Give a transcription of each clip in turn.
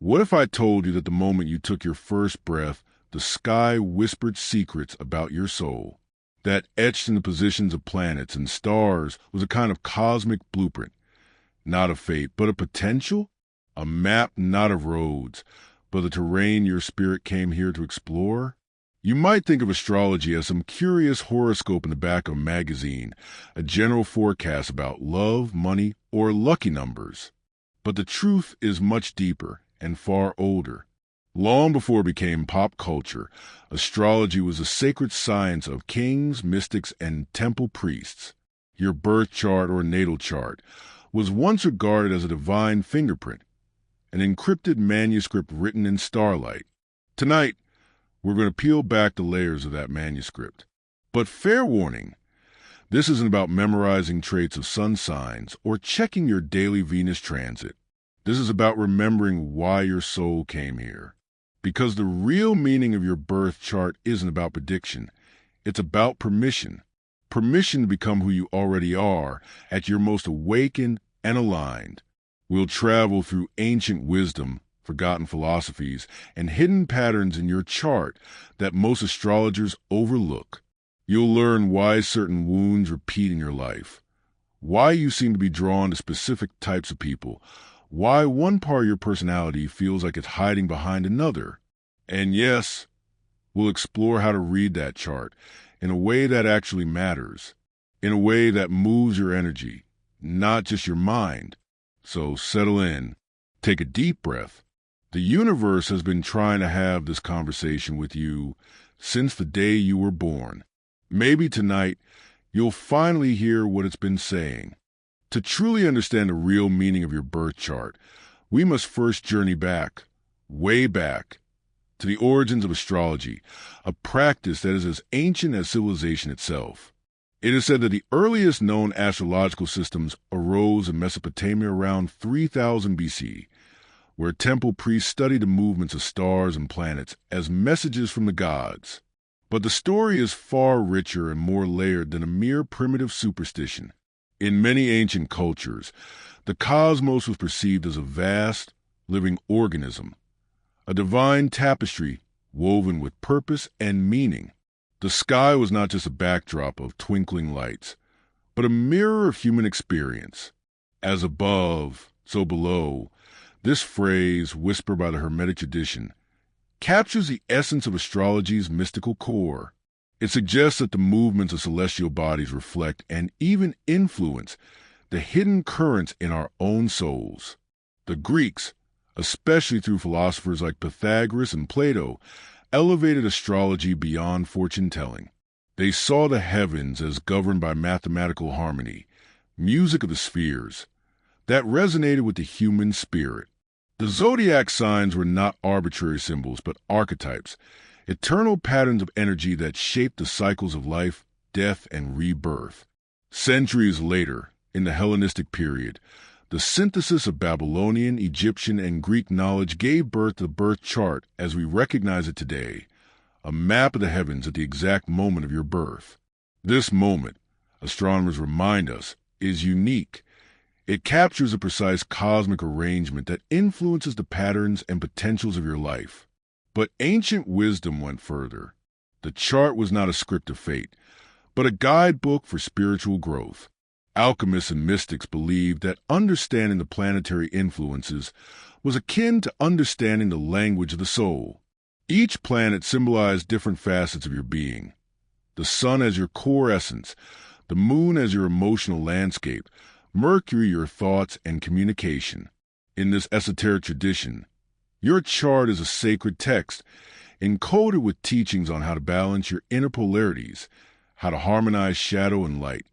What if I told you that the moment you took your first breath, the sky whispered secrets about your soul? That etched in the positions of planets and stars was a kind of cosmic blueprint, not a fate, but a potential? A map not of roads, but the terrain your spirit came here to explore? You might think of astrology as some curious horoscope in the back of a magazine, a general forecast about love, money, or lucky numbers. But the truth is much deeper and far older. Long before it became pop culture, astrology was a sacred science of kings, mystics, and temple priests. Your birth chart or natal chart was once regarded as a divine fingerprint, an encrypted manuscript written in starlight. Tonight, we're going to peel back the layers of that manuscript. But fair warning, this isn't about memorizing traits of sun signs or checking your daily Venus transit. This is about remembering why your soul came here. Because the real meaning of your birth chart isn't about prediction. It's about permission. Permission to become who you already are at your most awakened and aligned. We'll travel through ancient wisdom, forgotten philosophies, and hidden patterns in your chart that most astrologers overlook. You'll learn why certain wounds repeat in your life, why you seem to be drawn to specific types of people, why one part of your personality feels like it's hiding behind another. And yes, we'll explore how to read that chart in a way that actually matters, in a way that moves your energy, not just your mind. So settle in, take a deep breath. The universe has been trying to have this conversation with you since the day you were born. Maybe tonight you'll finally hear what it's been saying. To truly understand the real meaning of your birth chart, we must first journey back, way back, to the origins of astrology, a practice that is as ancient as civilization itself. It is said that the earliest known astrological systems arose in Mesopotamia around 3000 BC, where temple priests studied the movements of stars and planets as messages from the gods. But the story is far richer and more layered than a mere primitive superstition. In many ancient cultures, the cosmos was perceived as a vast, living organism, a divine tapestry woven with purpose and meaning. The sky was not just a backdrop of twinkling lights, but a mirror of human experience. As above, so below, this phrase, whispered by the Hermetic tradition, captures the essence of astrology's mystical core. It suggests that the movements of celestial bodies reflect and even influence the hidden currents in our own souls. The Greeks, especially through philosophers like Pythagoras and Plato, elevated astrology beyond fortune-telling. They saw the heavens as governed by mathematical harmony, music of the spheres, that resonated with the human spirit. The zodiac signs were not arbitrary symbols, but archetypes, eternal patterns of energy that shaped the cycles of life, death, and rebirth. Centuries later, in the Hellenistic period, the synthesis of Babylonian, Egyptian, and Greek knowledge gave birth to the birth chart as we recognize it today, a map of the heavens at the exact moment of your birth. This moment, astronomers remind us, is unique. It captures a precise cosmic arrangement that influences the patterns and potentials of your life. But ancient wisdom went further. The chart was not a script of fate, but a guidebook for spiritual growth. Alchemists and mystics believed that understanding the planetary influences was akin to understanding the language of the soul. Each planet symbolized different facets of your being. The sun as your core essence, the moon as your emotional landscape, Mercury your thoughts and communication. In this esoteric tradition, your chart is a sacred text, encoded with teachings on how to balance your inner polarities, how to harmonize shadow and light,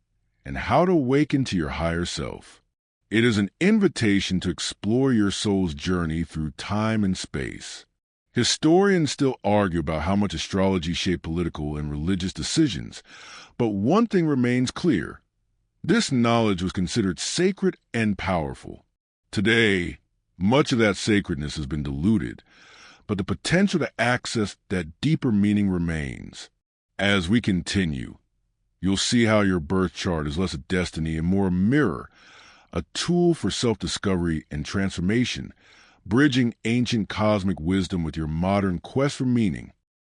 and how to awaken to your higher self. It is an invitation to explore your soul's journey through time and space. Historians still argue about how much astrology shaped political and religious decisions, but one thing remains clear. This knowledge was considered sacred and powerful. Today, much of that sacredness has been diluted, but the potential to access that deeper meaning remains. As we continue, you'll see how your birth chart is less a destiny and more a mirror, a tool for self-discovery and transformation, bridging ancient cosmic wisdom with your modern quest for meaning.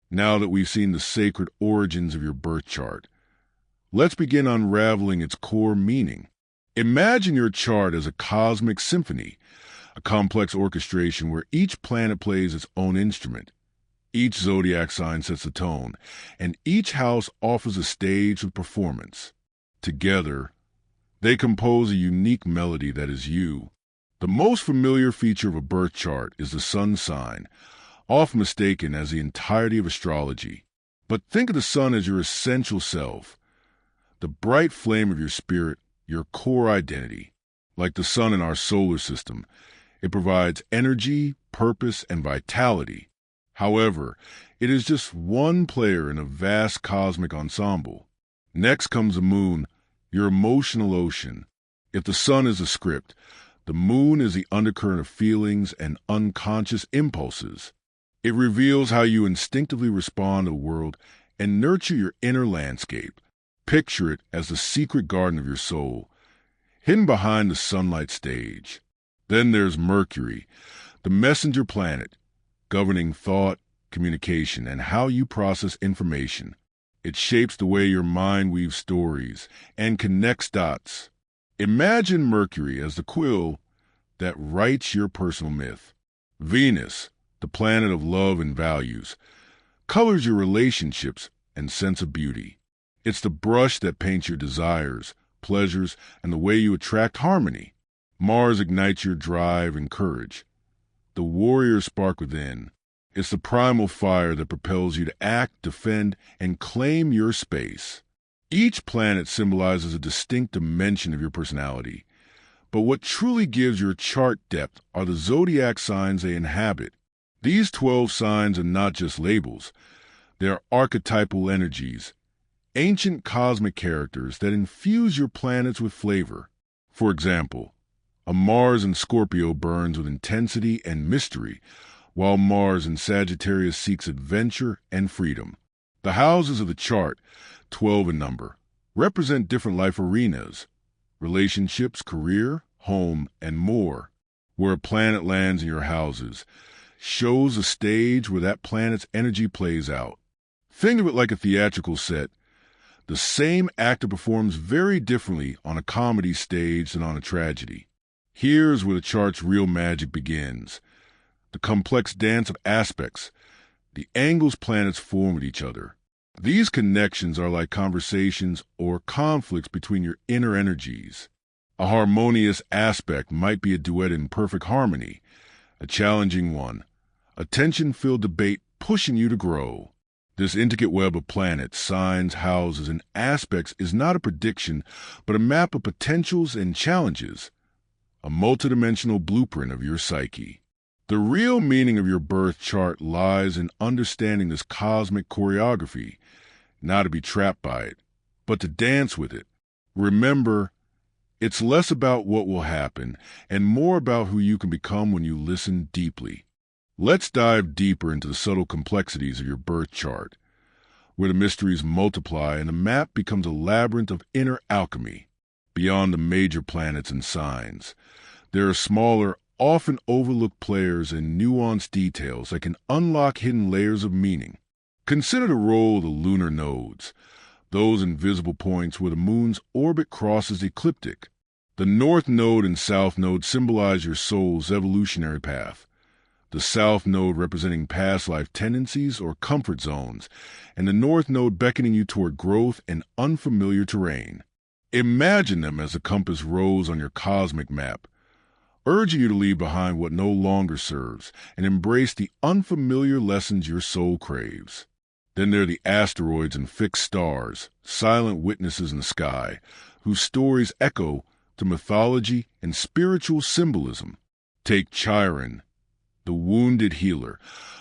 Now that we've seen the sacred origins of your birth chart, let's begin unraveling its core meaning. Imagine your chart as a cosmic symphony, a complex orchestration where each planet plays its own instrument. Each zodiac sign sets the tone, and each house offers a stage of performance. Together, they compose a unique melody that is you. The most familiar feature of a birth chart is the sun sign, often mistaken as the entirety of astrology. But think of the sun as your essential self, the bright flame of your spirit, your core identity. Like the sun in our solar system, it provides energy, purpose, and vitality. However, it is just one player in a vast cosmic ensemble. Next comes the moon, your emotional ocean. If the sun is a script, the moon is the undercurrent of feelings and unconscious impulses. It reveals how you instinctively respond to the world and nurture your inner landscape. Picture it as the secret garden of your soul, hidden behind the sunlight stage. Then there's Mercury, the messenger planet, governing thought, communication, and how you process information. It shapes the way your mind weaves stories and connects dots. Imagine Mercury as the quill that writes your personal myth. Venus, the planet of love and values, colors your relationships and sense of beauty. It's the brush that paints your desires, pleasures, and the way you attract harmony. Mars ignites your drive and courage, the warrior spark within. It's the primal fire that propels you to act, defend, and claim your space. Each planet symbolizes a distinct dimension of your personality. But what truly gives your chart depth are the zodiac signs they inhabit. These 12 signs are not just labels. They are archetypal energies, ancient cosmic characters that infuse your planets with flavor. For example, a Mars in Scorpio burns with intensity and mystery, while Mars in Sagittarius seeks adventure and freedom. The houses of the chart, 12 in number, represent different life arenas, relationships, career, home, and more. Where a planet lands in your houses shows a stage where that planet's energy plays out. Think of it like a theatrical set. The same actor performs very differently on a comedy stage than on a tragedy. Here's where the chart's real magic begins. The complex dance of aspects, the angles planets form with each other. These connections are like conversations or conflicts between your inner energies. A harmonious aspect might be a duet in perfect harmony, a challenging one, a tension-filled debate pushing you to grow. This intricate web of planets, signs, houses, and aspects is not a prediction, but a map of potentials and challenges, a multidimensional blueprint of your psyche. The real meaning of your birth chart lies in understanding this cosmic choreography, not to be trapped by it, but to dance with it. Remember, it's less about what will happen and more about who you can become when you listen deeply. Let's dive deeper into the subtle complexities of your birth chart, where the mysteries multiply and the map becomes a labyrinth of inner alchemy. Beyond the major planets and signs, there are smaller, often overlooked players and nuanced details that can unlock hidden layers of meaning. Consider the role of the lunar nodes, those invisible points where the moon's orbit crosses the ecliptic. The north node and south node symbolize your soul's evolutionary path, the south node representing past life tendencies or comfort zones, and the north node beckoning you toward growth and unfamiliar terrain. Imagine them as the compass rose on your cosmic map, urging you to leave behind what no longer serves and embrace the unfamiliar lessons your soul craves. Then there are the asteroids and fixed stars, silent witnesses in the sky, whose stories echo to mythology and spiritual symbolism. Take Chiron, the wounded healer,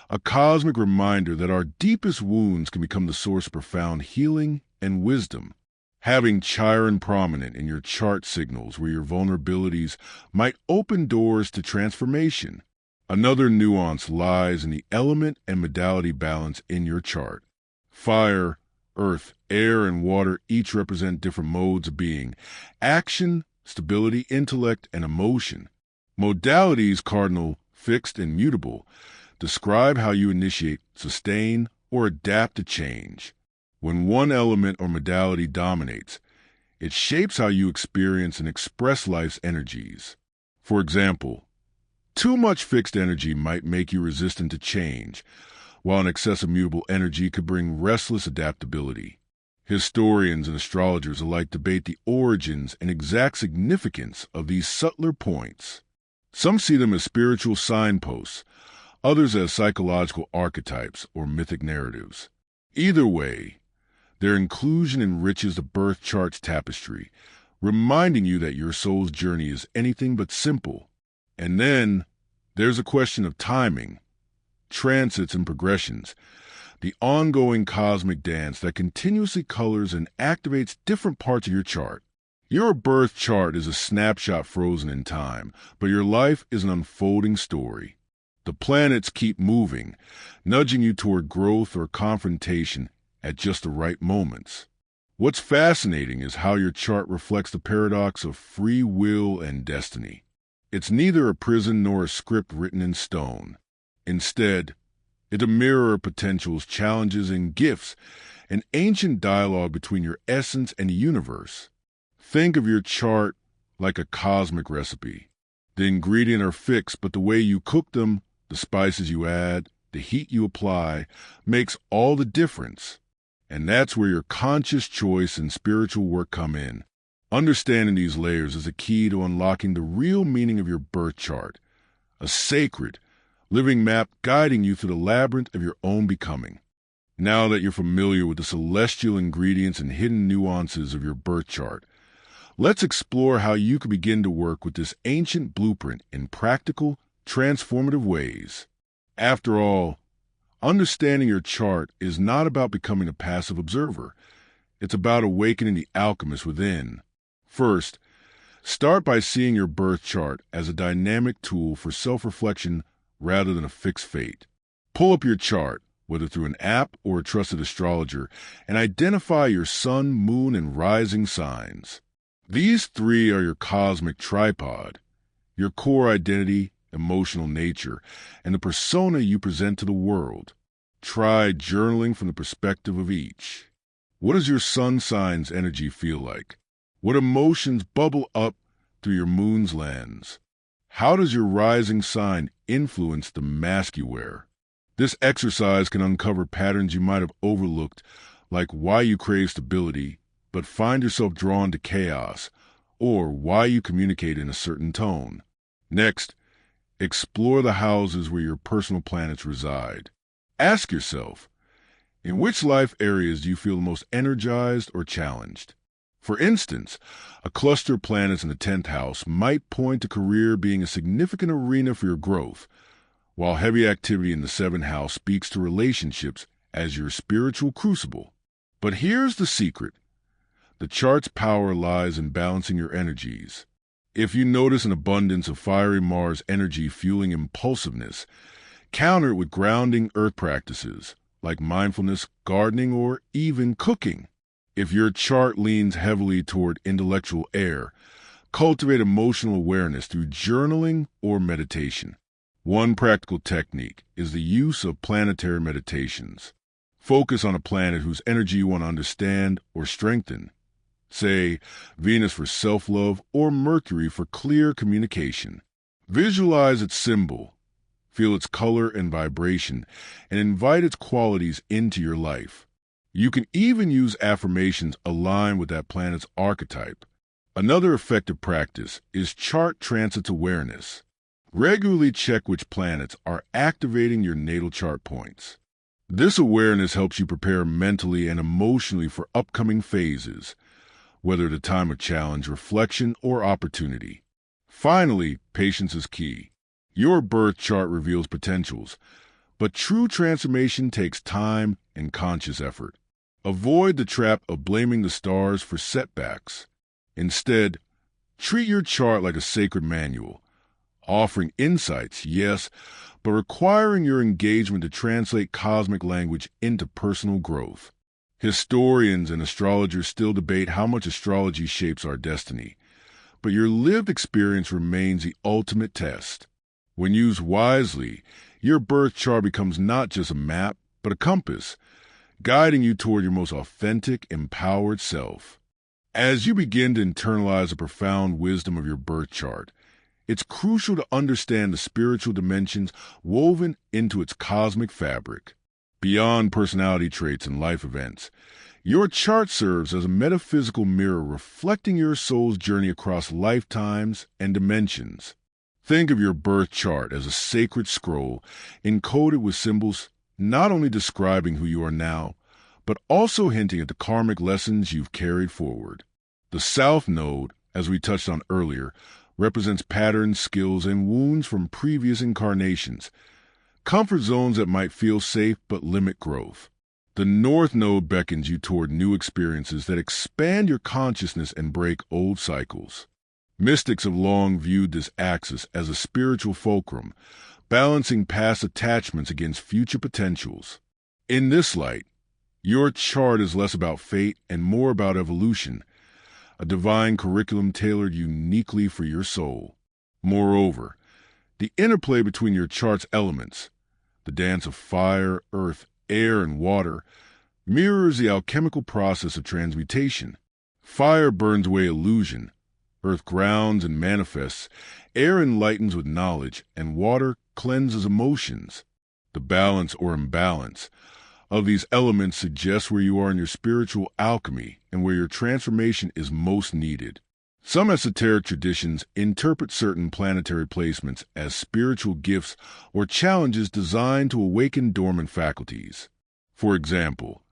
a cosmic reminder that our deepest wounds can become the source of profound healing and wisdom. Having Chiron prominent in your chart signals where your vulnerabilities might open doors to transformation. Another nuance lies in the element and modality balance in your chart. Fire, earth, air, and water each represent different modes of being: action, stability, intellect, and emotion. Modalities cardinal fixed and mutable, describe how you initiate, sustain, or adapt to change. When one element or modality dominates, it shapes how you experience and express life's energies. For example, too much fixed energy might make you resistant to change, while an excess of mutable energy could bring restless adaptability. Historians and astrologers alike debate the origins and exact significance of these subtler points. Some see them as spiritual signposts, others as psychological archetypes or mythic narratives. Either way, their inclusion enriches the birth chart's tapestry, reminding you that your soul's journey is anything but simple. And then there's a question of timing, transits and progressions, the ongoing cosmic dance that continuously colors and activates different parts of your chart. Your birth chart is a snapshot frozen in time, but your life is an unfolding story. The planets keep moving, nudging you toward growth or confrontation at just the right moments. What's fascinating is how your chart reflects the paradox of free will and destiny. It's neither a prison nor a script written in stone. Instead, it's a mirror of potentials, challenges, and gifts, an ancient dialogue between your essence and the universe. Think of your chart like a cosmic recipe. The ingredients are fixed, but the way you cook them, the spices you add, the heat you apply, makes all the difference. And that's where your conscious choice and spiritual work come in. Understanding these layers is a key to unlocking the real meaning of your birth chart, a sacred, living map guiding you through the labyrinth of your own becoming. Now that you're familiar with the celestial ingredients and hidden nuances of your birth chart, let's explore how you can begin to work with this ancient blueprint in practical, transformative ways. After all, understanding your chart is not about becoming a passive observer. It's about awakening the alchemist within. First, start by seeing your birth chart as a dynamic tool for self-reflection rather than a fixed fate. Pull up your chart, whether through an app or a trusted astrologer, and identify your sun, moon, and rising signs. These three are your cosmic tripod, your core identity, emotional nature, and the persona you present to the world. Try journaling from the perspective of each. What does your sun sign's energy feel like? What emotions bubble up through your moon's lens? How does your rising sign influence the mask you wear? This exercise can uncover patterns you might have overlooked, like why you crave stability, but find yourself drawn to chaos, or why you communicate in a certain tone. Next, explore the houses where your personal planets reside. Ask yourself, in which life areas do you feel the most energized or challenged? For instance, a cluster of planets in the 10th house might point to career being a significant arena for your growth, while heavy activity in the 7th house speaks to relationships as your spiritual crucible. But here's the secret. The chart's power lies in balancing your energies. If you notice an abundance of fiery Mars energy fueling impulsiveness, counter it with grounding earth practices like mindfulness, gardening, or even cooking. If your chart leans heavily toward intellectual air, cultivate emotional awareness through journaling or meditation. One practical technique is the use of planetary meditations. Focus on a planet whose energy you want to understand or strengthen. Say, Venus for self-love or Mercury for clear communication. Visualize its symbol, feel its color and vibration, and invite its qualities into your life. You can even use affirmations aligned with that planet's archetype. Another effective practice is chart transits awareness. Regularly check which planets are activating your natal chart points. This awareness helps you prepare mentally and emotionally for upcoming phases, whether at a time of challenge, reflection, or opportunity. Finally, patience is key. Your birth chart reveals potentials, but true transformation takes time and conscious effort. Avoid the trap of blaming the stars for setbacks. Instead, treat your chart like a sacred manual, offering insights, yes, but requiring your engagement to translate cosmic language into personal growth. Historians and astrologers still debate how much astrology shapes our destiny, but your lived experience remains the ultimate test. When used wisely, your birth chart becomes not just a map, but a compass, guiding you toward your most authentic, empowered self. As you begin to internalize the profound wisdom of your birth chart, it's crucial to understand the spiritual dimensions woven into its cosmic fabric. Beyond personality traits and life events, your chart serves as a metaphysical mirror reflecting your soul's journey across lifetimes and dimensions. Think of your birth chart as a sacred scroll encoded with symbols not only describing who you are now, but also hinting at the karmic lessons you've carried forward. The South Node, as we touched on earlier, represents patterns, skills, and wounds from previous incarnations, comfort zones that might feel safe but limit growth. The North Node beckons you toward new experiences that expand your consciousness and break old cycles. Mystics have long viewed this axis as a spiritual fulcrum, balancing past attachments against future potentials. In this light, your chart is less about fate and more about evolution, a divine curriculum tailored uniquely for your soul. Moreover, the interplay between your chart's elements, the dance of fire, earth, air, and water, mirrors the alchemical process of transmutation. Fire burns away illusion, earth grounds and manifests, air enlightens with knowledge, and water cleanses emotions. The balance or imbalance of these elements suggests where you are in your spiritual alchemy and where your transformation is most needed. Some esoteric traditions interpret certain planetary placements as spiritual gifts or challenges designed to awaken dormant faculties. For example,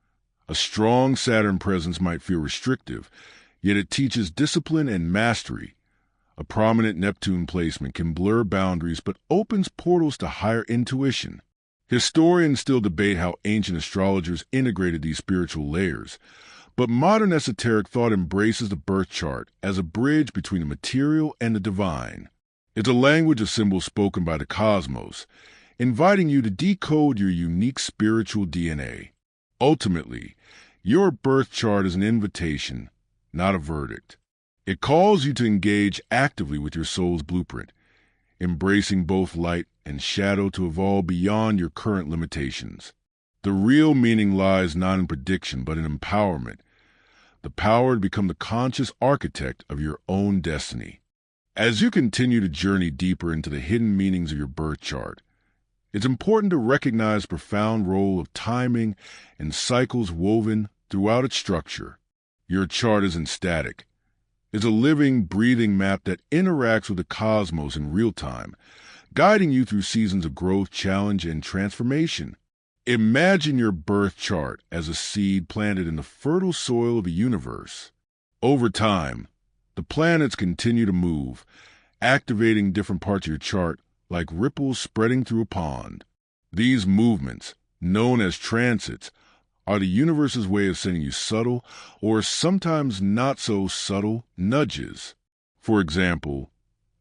a strong Saturn presence might feel restrictive, yet it teaches discipline and mastery. A prominent Neptune placement can blur boundaries but opens portals to higher intuition. Historians still debate how ancient astrologers integrated these spiritual layers, but modern esoteric thought embraces the birth chart as a bridge between the material and the divine. It's a language of symbols spoken by the cosmos, inviting you to decode your unique spiritual DNA. Ultimately, your birth chart is an invitation, not a verdict. It calls you to engage actively with your soul's blueprint, embracing both light and shadow to evolve beyond your current limitations. The real meaning lies not in prediction but in empowerment, the power to become the conscious architect of your own destiny. As you continue to journey deeper into the hidden meanings of your birth chart, it's important to recognize the profound role of timing and cycles woven throughout its structure. Your chart isn't static. It's a living, breathing map that interacts with the cosmos in real time, guiding you through seasons of growth, challenge, and transformation. Imagine your birth chart as a seed planted in the fertile soil of the universe. Over time, the planets continue to move, activating different parts of your chart like ripples spreading through a pond. These movements, known as transits, are the universe's way of sending you subtle, or sometimes not so subtle, nudges. For example,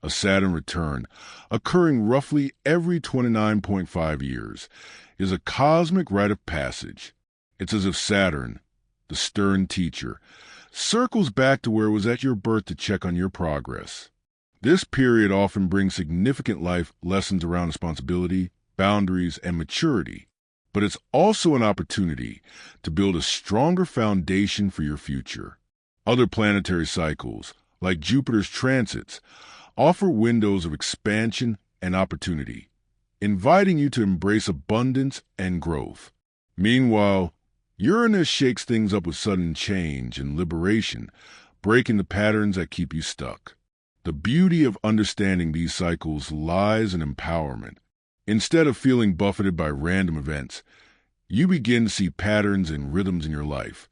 a Saturn return, occurring roughly every 29.5 years, is a cosmic rite of passage. It's as if Saturn, the stern teacher, circles back to where it was at your birth to check on your progress. This period often brings significant life lessons around responsibility, boundaries, and maturity, but it's also an opportunity to build a stronger foundation for your future. Other planetary cycles, like Jupiter's transits, offer windows of expansion and opportunity, inviting you to embrace abundance and growth. Meanwhile, Uranus shakes things up with sudden change and liberation, breaking the patterns that keep you stuck. The beauty of understanding these cycles lies in empowerment. Instead of feeling buffeted by random events, you begin to see patterns and rhythms in your life,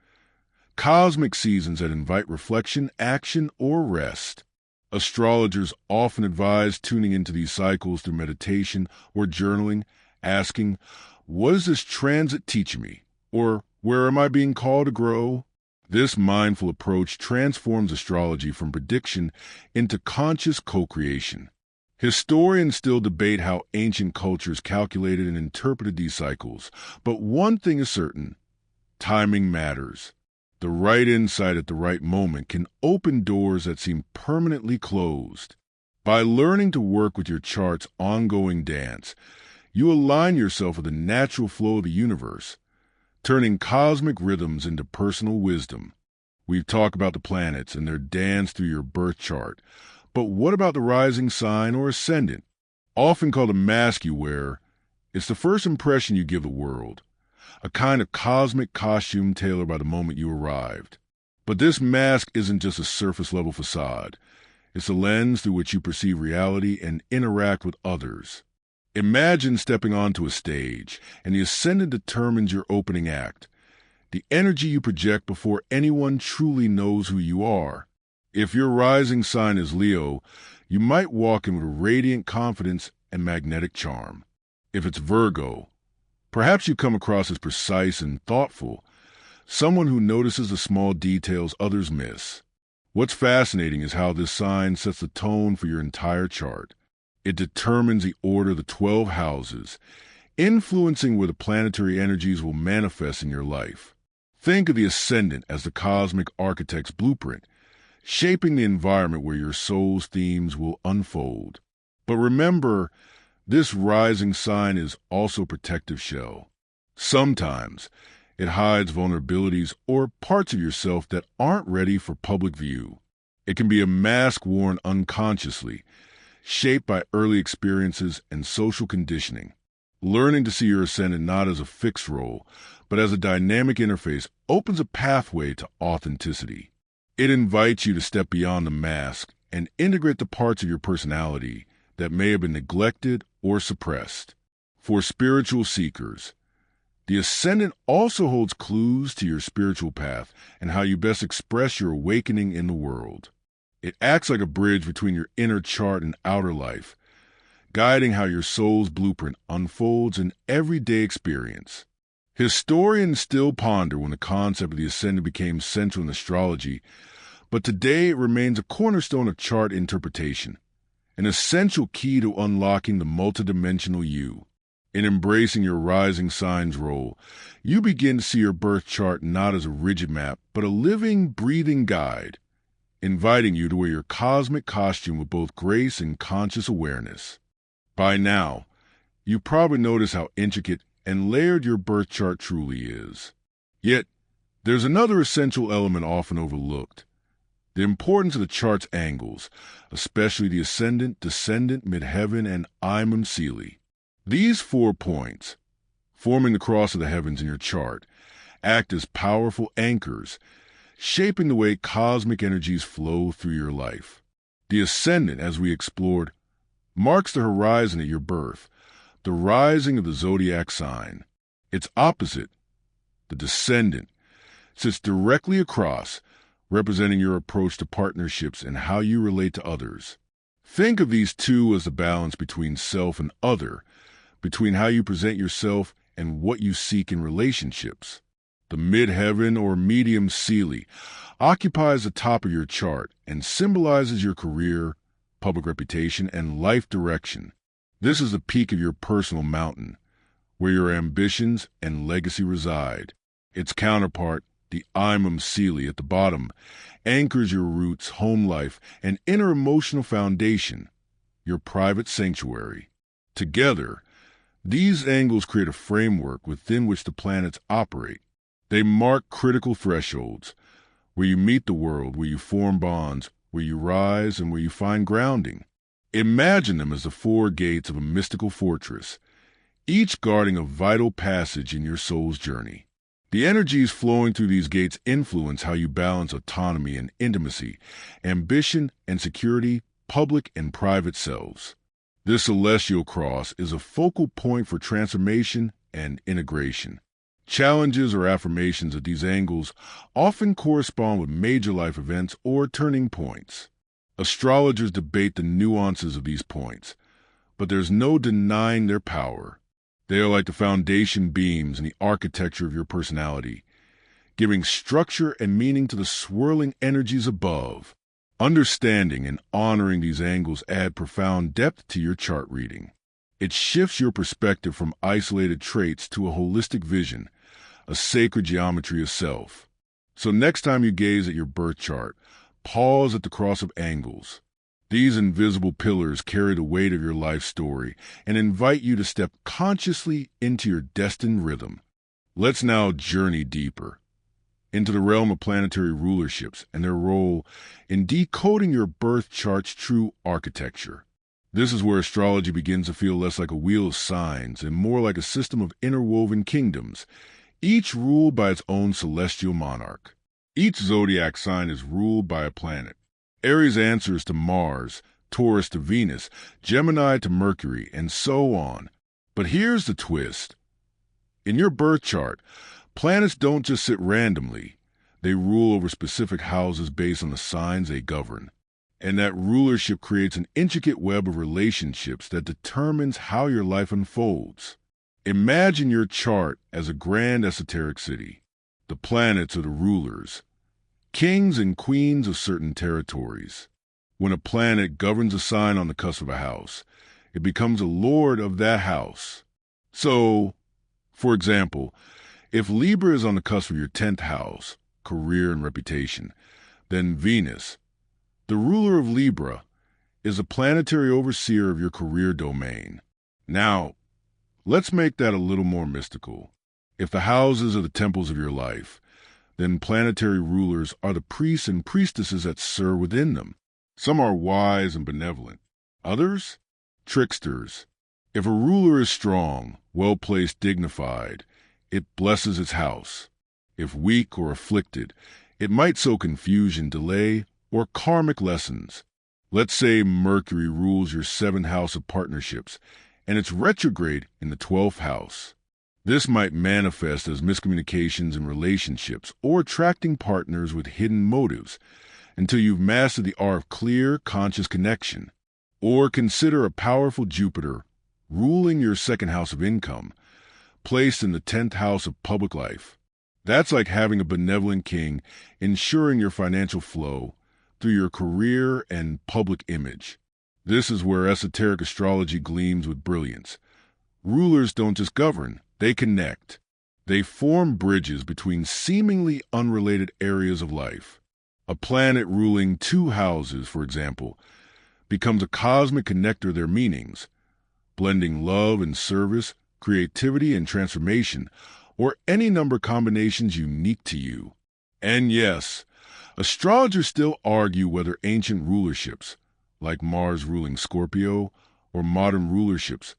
cosmic seasons that invite reflection, action, or rest. Astrologers often advise tuning into these cycles through meditation or journaling, asking, "What is this transit teaching me?" Or, "Where am I being called to grow?" This mindful approach transforms astrology from prediction into conscious co-creation. Historians still debate how ancient cultures calculated and interpreted these cycles, but one thing is certain: timing matters. The right insight at the right moment can open doors that seem permanently closed. By learning to work with your chart's ongoing dance, you align yourself with the natural flow of the universe, turning cosmic rhythms into personal wisdom. We've talked about the planets and their dance through your birth chart, but what about the rising sign or ascendant? Often called a mask you wear, it's the first impression you give the world, a kind of cosmic costume tailored by the moment you arrived. But this mask isn't just a surface-level facade. It's a lens through which you perceive reality and interact with others. Imagine stepping onto a stage, and the ascendant determines your opening act, the energy you project before anyone truly knows who you are. If your rising sign is Leo, you might walk in with radiant confidence and magnetic charm. If it's Virgo, perhaps you come across as precise and thoughtful, someone who notices the small details others miss. What's fascinating is how this sign sets the tone for your entire chart. It determines the order of the 12 houses, influencing where the planetary energies will manifest in your life. Think of the ascendant as the cosmic architect's blueprint, shaping the environment where your soul's themes will unfold. But remember, this rising sign is also a protective shell. Sometimes it hides vulnerabilities or parts of yourself that aren't ready for public view. It can be a mask worn unconsciously, shaped by early experiences and social conditioning. Learning to see your ascendant not as a fixed role, but as a dynamic interface opens a pathway to authenticity. It invites you to step beyond the mask and integrate the parts of your personality that may have been neglected or suppressed. For spiritual seekers, the ascendant also holds clues to your spiritual path and how you best express your awakening in the world. It acts like a bridge between your inner chart and outer life, guiding how your soul's blueprint unfolds in everyday experience. Historians still ponder when the concept of the ascendant became central in astrology, but today it remains a cornerstone of chart interpretation, an essential key to unlocking the multidimensional you. In embracing your rising sign's role, you begin to see your birth chart not as a rigid map, but a living, breathing guide, inviting you to wear your cosmic costume with both grace and conscious awareness. By now, you probably noticed how intricate and layered your birth chart truly is. Yet, there's another essential element often overlooked: the importance of the chart's angles, especially the ascendant, descendant, midheaven, and imum Coeli. These 4 points, forming the cross of the heavens in your chart, act as powerful anchors, shaping the way cosmic energies flow through your life. The ascendant, as we explored, marks the horizon at your birth, the rising of the zodiac sign. Its opposite, the descendant, sits directly across, representing your approach to partnerships and how you relate to others. Think of these two as the balance between self and other, between how you present yourself and what you seek in relationships. The midheaven or medium Coeli occupies the top of your chart and symbolizes your career, public reputation, and life direction. This is the peak of your personal mountain, where your ambitions and legacy reside. Its counterpart, the imum Coeli at the bottom, anchors your roots, home life, and inner emotional foundation, your private sanctuary. Together, these angles create a framework within which the planets operate. They mark critical thresholds, where you meet the world, where you form bonds, where you rise, and where you find grounding. Imagine them as the 4 gates of a mystical fortress, each guarding a vital passage in your soul's journey. The energies flowing through these gates influence how you balance autonomy and intimacy, ambition and security, public and private selves. This celestial cross is a focal point for transformation and integration. Challenges or affirmations of these angles often correspond with major life events or turning points. Astrologers debate the nuances of these points, but there's no denying their power. They are like the foundation beams in the architecture of your personality, giving structure and meaning to the swirling energies above. Understanding and honoring these angles add profound depth to your chart reading. It shifts your perspective from isolated traits to a holistic vision, a sacred geometry of self. So next time you gaze at your birth chart, pause at the cross of angles. These invisible pillars carry the weight of your life story and invite you to step consciously into your destined rhythm. Let's now journey deeper into the realm of planetary rulerships and their role in decoding your birth chart's true architecture. This is where astrology begins to feel less like a wheel of signs and more like a system of interwoven kingdoms, each ruled by its own celestial monarch. Each zodiac sign is ruled by a planet. Aries answers to Mars, Taurus to Venus, Gemini to Mercury, and so on. But here's the twist. In your birth chart, planets don't just sit randomly. They rule over specific houses based on the signs they govern. And that rulership creates an intricate web of relationships that determines how your life unfolds. Imagine your chart as a grand esoteric city. The planets are the rulers, kings and queens of certain territories. When a planet governs a sign on the cusp of a house, it becomes a lord of that house. So, for example, if Libra is on the cusp of your 10th house, career and reputation, then Venus, the ruler of Libra, is a planetary overseer of your career domain. Now, let's make that a little more mystical. If the houses are the temples of your life, then planetary rulers are the priests and priestesses that serve within them. Some are wise and benevolent. Others, tricksters. If a ruler is strong, well-placed, dignified, it blesses its house. If weak or afflicted, it might sow confusion, delay, or karmic lessons. Let's say Mercury rules your 7th house of partnerships, and it's retrograde in the 12th house. This might manifest as miscommunications in relationships or attracting partners with hidden motives until you've mastered the art of clear, conscious connection. Or consider a powerful Jupiter ruling your 2nd house of income, placed in the 10th house of public life. That's like having a benevolent king ensuring your financial flow through your career and public image. This is where esoteric astrology gleams with brilliance. Rulers don't just govern, they connect. They form bridges between seemingly unrelated areas of life. A planet ruling 2 houses, for example, becomes a cosmic connector of their meanings, blending love and service, creativity and transformation, or any number of combinations unique to you. And yes, astrologers still argue whether ancient rulerships, like Mars ruling Scorpio, or modern rulerships,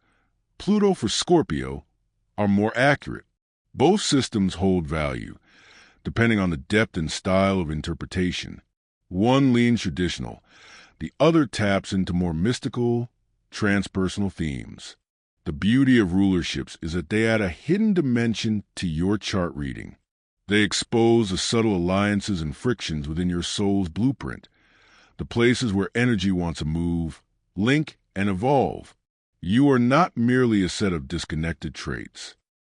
Pluto for Scorpio, are more accurate. Both systems hold value, depending on the depth and style of interpretation. One leans traditional, the other taps into more mystical, transpersonal themes. The beauty of rulerships is that they add a hidden dimension to your chart reading. They expose the subtle alliances and frictions within your soul's blueprint, the places where energy wants to move, link, and evolve. You are not merely a set of disconnected traits.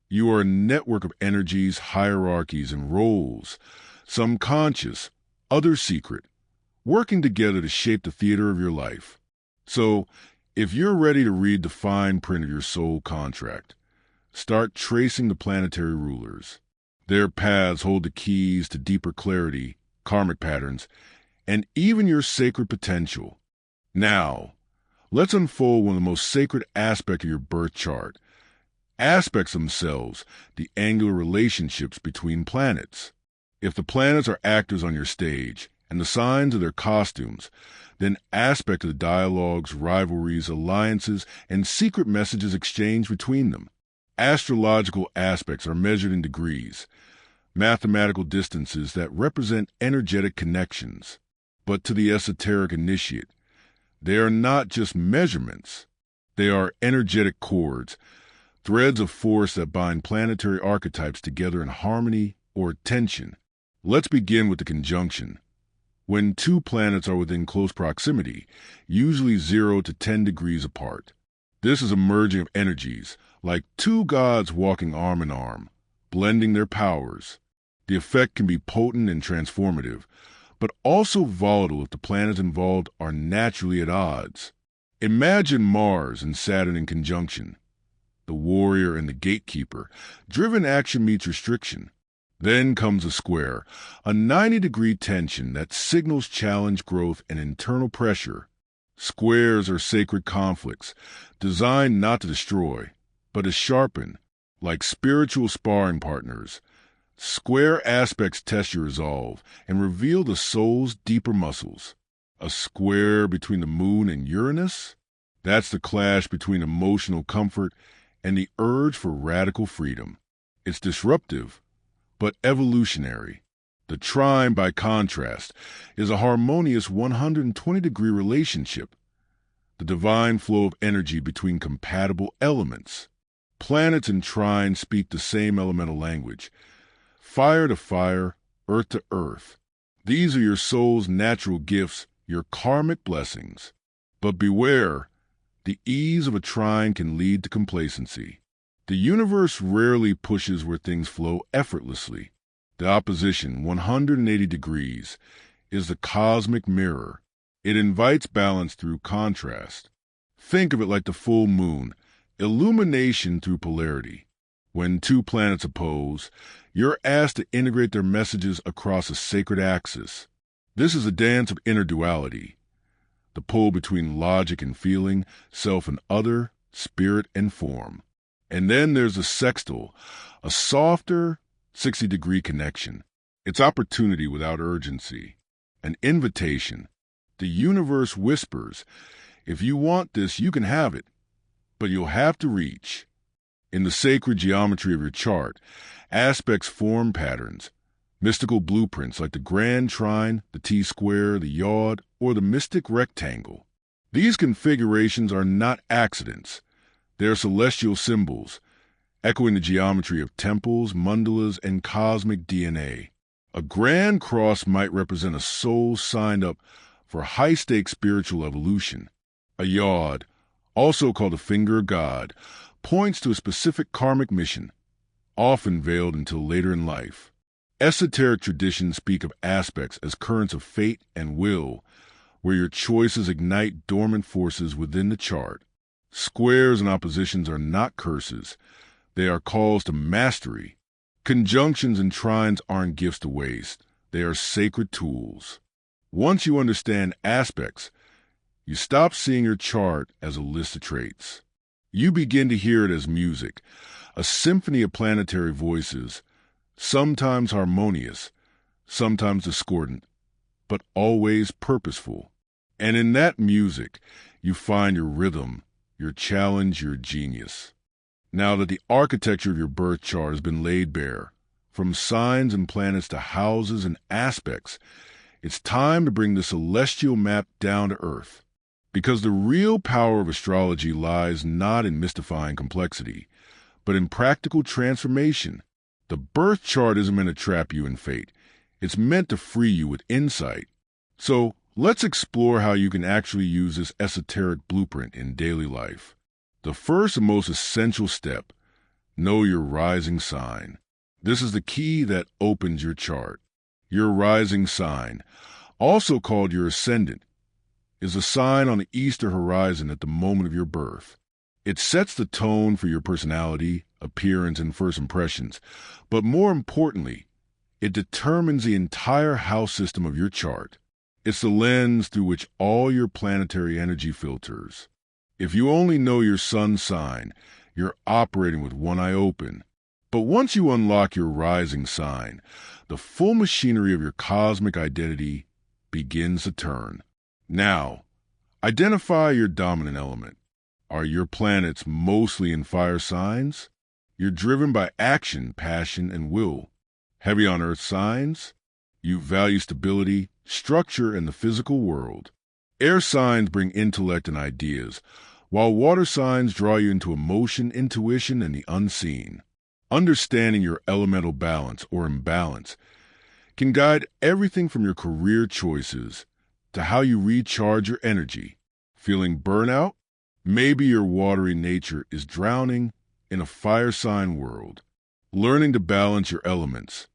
You are a network of energies, hierarchies, and roles, some conscious, others secret, working together to shape the theater of your life. So, if you're ready to read the fine print of your soul contract, start tracing the planetary rulers. Their paths hold the keys to deeper clarity, karmic patterns, and even your sacred potential. Now, let's unfold one of the most sacred aspects of your birth chart. Aspects themselves, the angular relationships between planets. If the planets are actors on your stage, and the signs are their costumes, then aspect of the dialogues, rivalries, alliances, and secret messages exchanged between them. Astrological aspects are measured in degrees, mathematical distances that represent energetic connections. But to the esoteric initiate, they are not just measurements. They are energetic cords, threads of force that bind planetary archetypes together in harmony or tension. Let's begin with the conjunction. When 2 planets are within close proximity, usually 0 to 10 degrees apart. This is a merging of energies, like 2 gods walking arm in arm, blending their powers. The effect can be potent and transformative, but also volatile if the planets involved are naturally at odds. Imagine Mars and Saturn in conjunction. The warrior and the gatekeeper. Driven action meets restriction. Then comes a square, a 90-degree tension that signals challenge, growth, and internal pressure. Squares are sacred conflicts, designed not to destroy, but to sharpen, like spiritual sparring partners. Square aspects test your resolve and reveal the soul's deeper muscles. A square between the moon and Uranus? That's the clash between emotional comfort and the urge for radical freedom. It's disruptive, but evolutionary. The trine, by contrast, is a harmonious 120-degree relationship, the divine flow of energy between compatible elements. Planets and trines speak the same elemental language. Fire to fire, earth to earth. These are your soul's natural gifts, your karmic blessings. But beware, the ease of a trine can lead to complacency. The universe rarely pushes where things flow effortlessly. The opposition, 180 degrees, is the cosmic mirror. It invites balance through contrast. Think of it like the full moon, illumination through polarity. When two planets oppose, you're asked to integrate their messages across a sacred axis. This is a dance of inner duality, the pull between logic and feeling, self and other, spirit and form. And then there's the sextile, a softer, 60-degree connection. It's opportunity without urgency, an invitation. The universe whispers, if you want this, you can have it, but you'll have to reach. In the sacred geometry of your chart, aspects form patterns, mystical blueprints like the grand trine, the T-square, the yod, or the mystic rectangle. These configurations are not accidents. They are celestial symbols, echoing the geometry of temples, mandalas, and cosmic DNA. A grand cross might represent a soul signed up for high-stakes spiritual evolution. A yod, also called a finger of God, points to a specific karmic mission, often veiled until later in life. Esoteric traditions speak of aspects as currents of fate and will, where your choices ignite dormant forces within the chart. Squares and oppositions are not curses. They are calls to mastery. Conjunctions and trines aren't gifts to waste. They are sacred tools. Once you understand aspects, you stop seeing your chart as a list of traits. You begin to hear it as music, a symphony of planetary voices, sometimes harmonious, sometimes discordant, but always purposeful. And in that music, you find your rhythm, your challenge, your genius. Now that the architecture of your birth chart has been laid bare, from signs and planets to houses and aspects, it's time to bring the celestial map down to earth. Because the real power of astrology lies not in mystifying complexity, but in practical transformation. The birth chart isn't meant to trap you in fate. It's meant to free you with insight. So let's explore how you can actually use this esoteric blueprint in daily life. The first and most essential step, know your rising sign. This is the key that opens your chart. Your rising sign, also called your ascendant, is a sign on the eastern horizon at the moment of your birth. It sets the tone for your personality, appearance, and first impressions, but more importantly, it determines the entire house system of your chart. It's the lens through which all your planetary energy filters. If you only know your sun sign, you're operating with one eye open. But once you unlock your rising sign, the full machinery of your cosmic identity begins to turn. Now, identify your dominant element. Are your planets mostly in fire signs? You're driven by action, passion, and will. Heavy on earth signs? You value stability, structure, and the physical world. Air signs bring intellect and ideas, while water signs draw you into emotion, intuition, and the unseen. Understanding your elemental balance or imbalance can guide everything from your career choices to how you recharge your energy. Feeling burnout? Maybe your watery nature is drowning in a fire sign world. Learning to balance your elements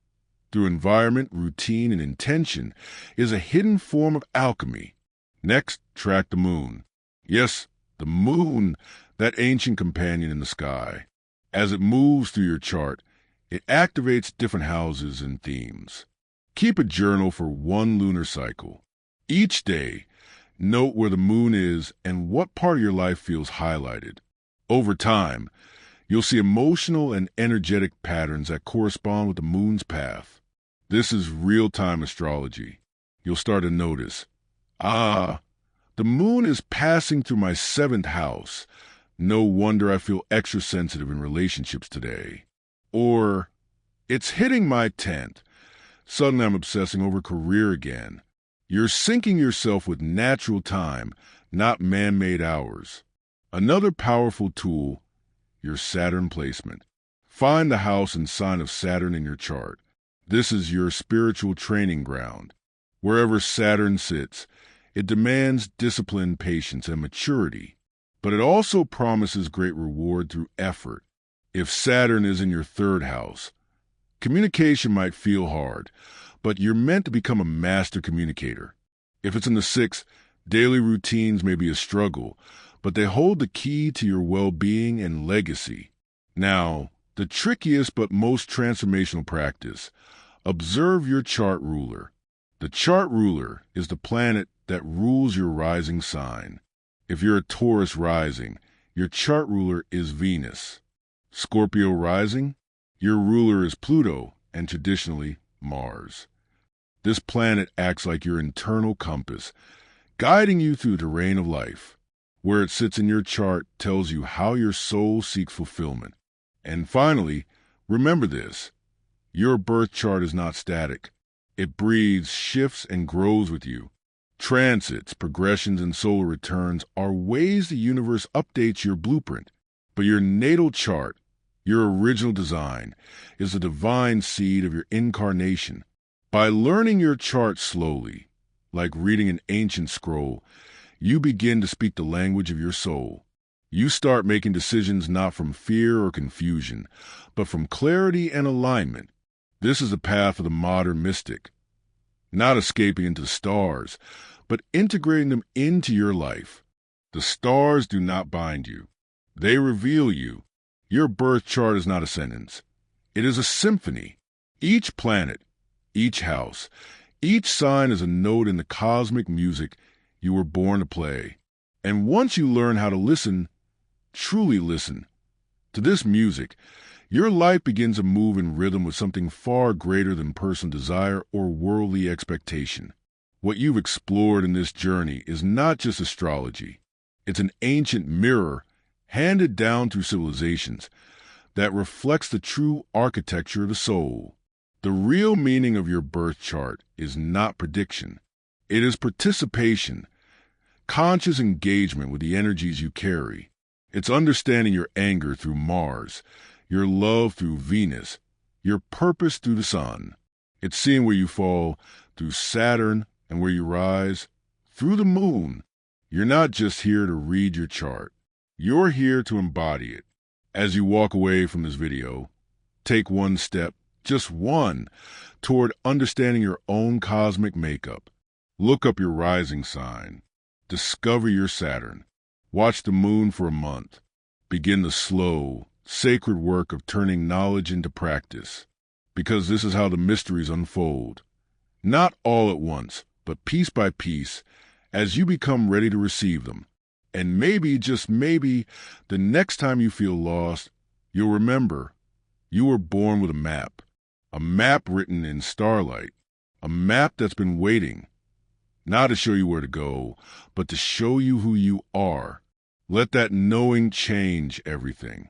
through environment, routine, and intention is a hidden form of alchemy. Next, track the moon. Yes, the moon, that ancient companion in the sky. As it moves through your chart, it activates different houses and themes. Keep a journal for one lunar cycle. Each day, Note where the moon is and what part of your life feels highlighted. Over time, you'll see emotional and energetic patterns that correspond with the moon's path. This is real-time astrology. You'll start to notice, the moon is passing through my 7th house. No wonder I feel extra sensitive in relationships today. Or, it's hitting my 10th. Suddenly I'm obsessing over career again. You're syncing yourself with natural time, not man-made hours. Another powerful tool, your Saturn placement. Find the house and sign of Saturn in your chart. This is your spiritual training ground. Wherever Saturn sits, it demands discipline, patience, and maturity. But it also promises great reward through effort. If Saturn is in your 3rd house, communication might feel hard, but you're meant to become a master communicator. If it's in the 6th, daily routines may be a struggle, but they hold the key to your well-being and legacy. Now, the trickiest but most transformational practice, observe your chart ruler. The chart ruler is the planet that rules your rising sign. If you're a Taurus rising, your chart ruler is Venus. Scorpio rising, your ruler is Pluto and traditionally Mars. This planet acts like your internal compass, guiding you through the terrain of life. Where it sits in your chart tells you how your soul seeks fulfillment. And finally, remember this. Your birth chart is not static. It breathes, shifts, and grows with you. Transits, progressions, and solar returns are ways the universe updates your blueprint. But your natal chart, your original design, is the divine seed of your incarnation. By learning your chart slowly, like reading an ancient scroll, you begin to speak the language of your soul. You start making decisions not from fear or confusion, but from clarity and alignment. This is the path of the modern mystic. Not escaping into the stars, but integrating them into your life. The stars do not bind you. They reveal you. Your birth chart is not a sentence. It is a symphony. Each planet, each house, each sign is a note in the cosmic music you were born to play. And once you learn how to listen, truly listen, to this music, your life begins to move in rhythm with something far greater than personal desire or worldly expectation. What you've explored in this journey is not just astrology. It's an ancient mirror handed down through civilizations that reflects the true architecture of the soul. The real meaning of your birth chart is not prediction. It is participation, conscious engagement with the energies you carry. It's understanding your anger through Mars, your love through Venus, your purpose through the sun. It's seeing where you fall through Saturn and where you rise through the moon. You're not just here to read your chart. You're here to embody it. As you walk away from this video, take one step, just one, toward understanding your own cosmic makeup. Look up your rising sign. Discover your Saturn. Watch the moon for a month. Begin the slow, sacred work of turning knowledge into practice. Because this is how the mysteries unfold. Not all at once, but piece by piece, as you become ready to receive them. And maybe, just maybe, the next time you feel lost, you'll remember you were born with a map written in starlight, a map that's been waiting, not to show you where to go, but to show you who you are. Let that knowing change everything.